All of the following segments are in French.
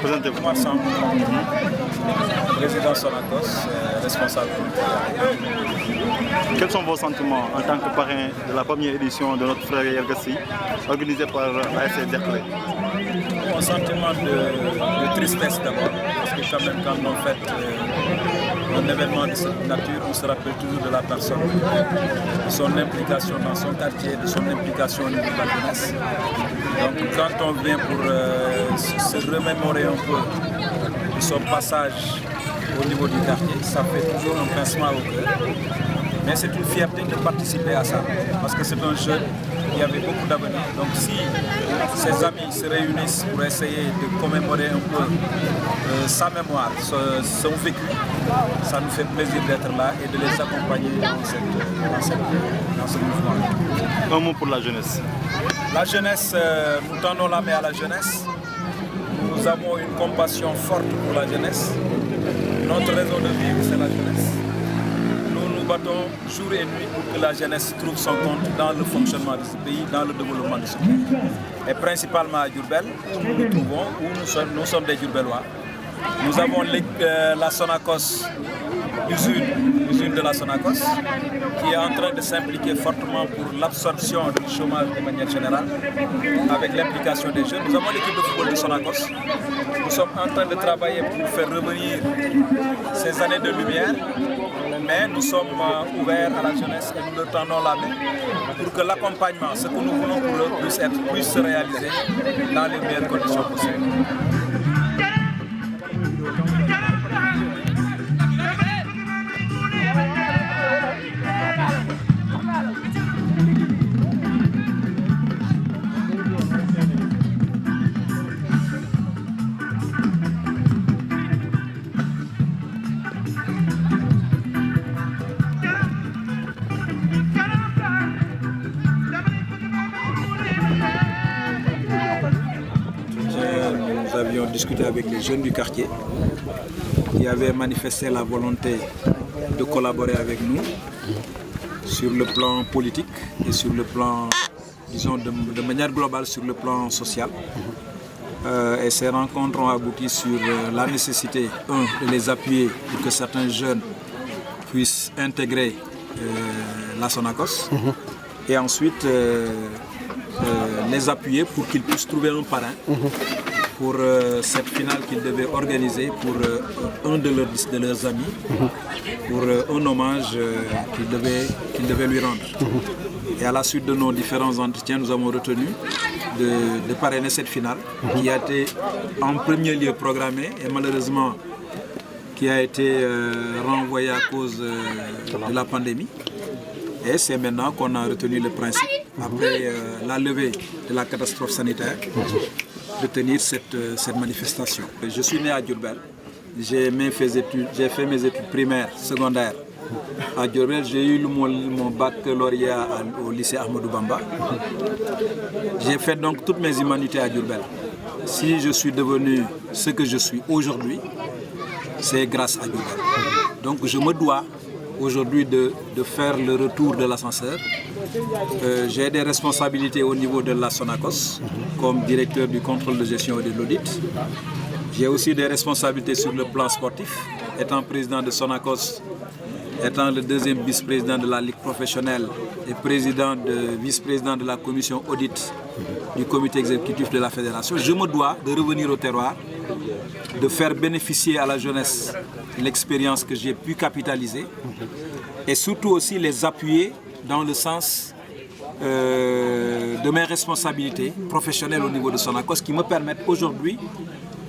Présentez-vous. Moi, président Sonacos, responsable. Quels sont vos sentiments en tant que parrain de la première édition de notre frère Yergassi, organisée par ASC Derklé? Un sentiment de tristesse d'abord, parce que quand même quand on fête un événement de cette nature, on se rappelle toujours de la personne, de son implication dans son quartier, de son implication au niveau de la jeunesse. Donc quand on vient pour se remémorer un peu de son passage au niveau du quartier, ça fait toujours un pincement au cœur. Mais c'est une fierté de participer à ça, parce que c'est un jeune qui avait beaucoup d'avenir. Donc si ses amis se réunissent pour essayer de commémorer un peu sa mémoire, son vécu, ça nous fait plaisir d'être là et de les accompagner dans ce mouvement. Un mot pour la jeunesse. La jeunesse, nous tendons la main à la jeunesse. Nous avons une compassion forte pour la jeunesse. Notre raison de vivre, c'est la jeunesse. Nous battons jour et nuit pour que la jeunesse trouve son compte dans le fonctionnement de ce pays, dans le développement de ce pays. Et principalement à Diourbel, où nous nous trouvons, où nous sommes des Diourbellois. Nous avons la Sonacos, l'usine de la Sonacos, qui est en train de s'impliquer fortement pour l'absorption du chômage de manière générale, avec l'implication des jeunes. Nous avons l'équipe de football de Sonacos. Nous sommes en train de travailler pour faire revenir ces années de lumière, mais nous sommes ouverts à la jeunesse et nous leur tendons la main pour que l'accompagnement, ce que nous voulons pour eux, puisse se réaliser dans les meilleures conditions possibles. Nous avions discuté avec les jeunes du quartier qui avaient manifesté la volonté de collaborer avec nous sur le plan politique et sur le plan, disons, de manière globale sur le plan social. Et ces rencontres ont abouti sur la nécessité, de les appuyer pour que certains jeunes puissent intégrer la Sonacos et ensuite les appuyer pour qu'ils puissent trouver un parrain pour cette finale qu'ils devaient organiser pour un de leurs amis, pour un hommage qu'ils devaient lui rendre. Et à la suite de nos différents entretiens, nous avons retenu de parrainer cette finale qui a été en premier lieu programmée et malheureusement qui a été renvoyée à cause de la pandémie. Et c'est maintenant qu'on a retenu le principe, après la levée de la catastrophe sanitaire, de tenir cette manifestation. Je suis né à Diourbel. J'ai fait mes études primaires, secondaires à Diourbel. J'ai eu mon baccalauréat au lycée Ahmadou Bamba. J'ai fait donc toutes mes humanités à Diourbel. Si je suis devenu ce que je suis aujourd'hui, c'est grâce à Diourbel. Donc je me dois aujourd'hui de faire le retour de l'ascenseur. J'ai des responsabilités au niveau de la Sonacos comme directeur du contrôle de gestion et de l'audit. J'ai aussi des responsabilités sur le plan sportif, étant président de Sonacos, étant le deuxième vice-président de la Ligue professionnelle et vice-président de la commission audit du comité exécutif de la fédération. Je me dois de revenir au terroir, de faire bénéficier à la jeunesse l'expérience que j'ai pu capitaliser et surtout aussi les appuyer dans le sens de mes responsabilités professionnelles au niveau de Sonacos qui me permettent aujourd'hui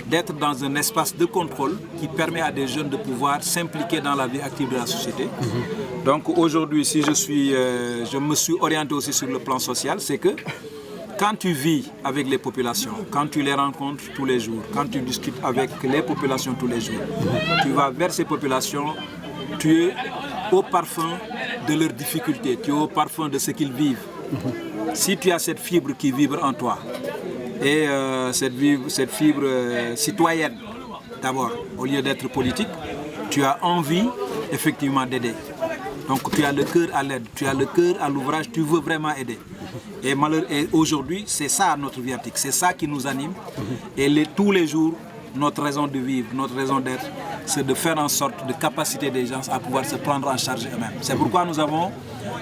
d'être dans un espace de contrôle qui permet à des jeunes de pouvoir s'impliquer dans la vie active de la société. Donc aujourd'hui, si je me suis orienté aussi sur le plan social, c'est que quand tu vis avec les populations, quand tu les rencontres tous les jours, quand tu discutes avec les populations tous les jours, tu vas vers ces populations, tu es au parfum de leurs difficultés, tu es au parfum de ce qu'ils vivent. Si tu as cette fibre qui vibre en toi, et cette fibre citoyenne, d'abord, au lieu d'être politique, tu as envie effectivement d'aider. Donc tu as le cœur à l'aide, tu as le cœur à l'ouvrage, tu veux vraiment aider. Et aujourd'hui, c'est ça notre viatique, c'est ça qui nous anime. Et tous les jours, notre raison de vivre, notre raison d'être, c'est de faire en sorte de capaciter des gens à pouvoir se prendre en charge eux-mêmes. C'est pourquoi nous avons,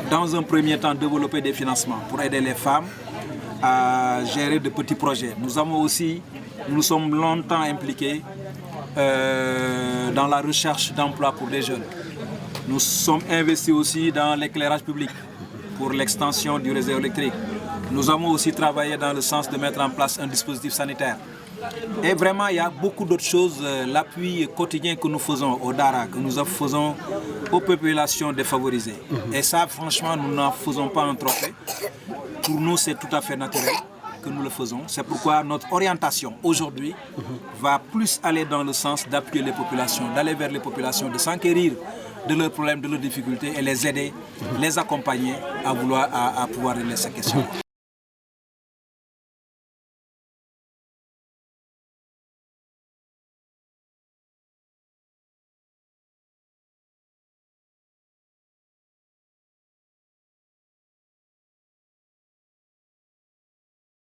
dans un premier temps, développé des financements pour aider les femmes à gérer de petits projets. Nous sommes longtemps impliqués dans la recherche d'emploi pour les jeunes. Nous sommes investis aussi dans l'éclairage public pour l'extension du réseau électrique. Nous avons aussi travaillé dans le sens de mettre en place un dispositif sanitaire. Et vraiment, il y a beaucoup d'autres choses, l'appui quotidien que nous faisons au Dara, que nous faisons aux populations défavorisées. Et ça, franchement, nous n'en faisons pas un trophée. Pour nous, c'est tout à fait naturel que nous le faisons. C'est pourquoi notre orientation aujourd'hui va plus aller dans le sens d'appuyer les populations, d'aller vers les populations, de s'enquérir de leurs problèmes, de leurs difficultés et les aider, les accompagner à pouvoir régler ces questions.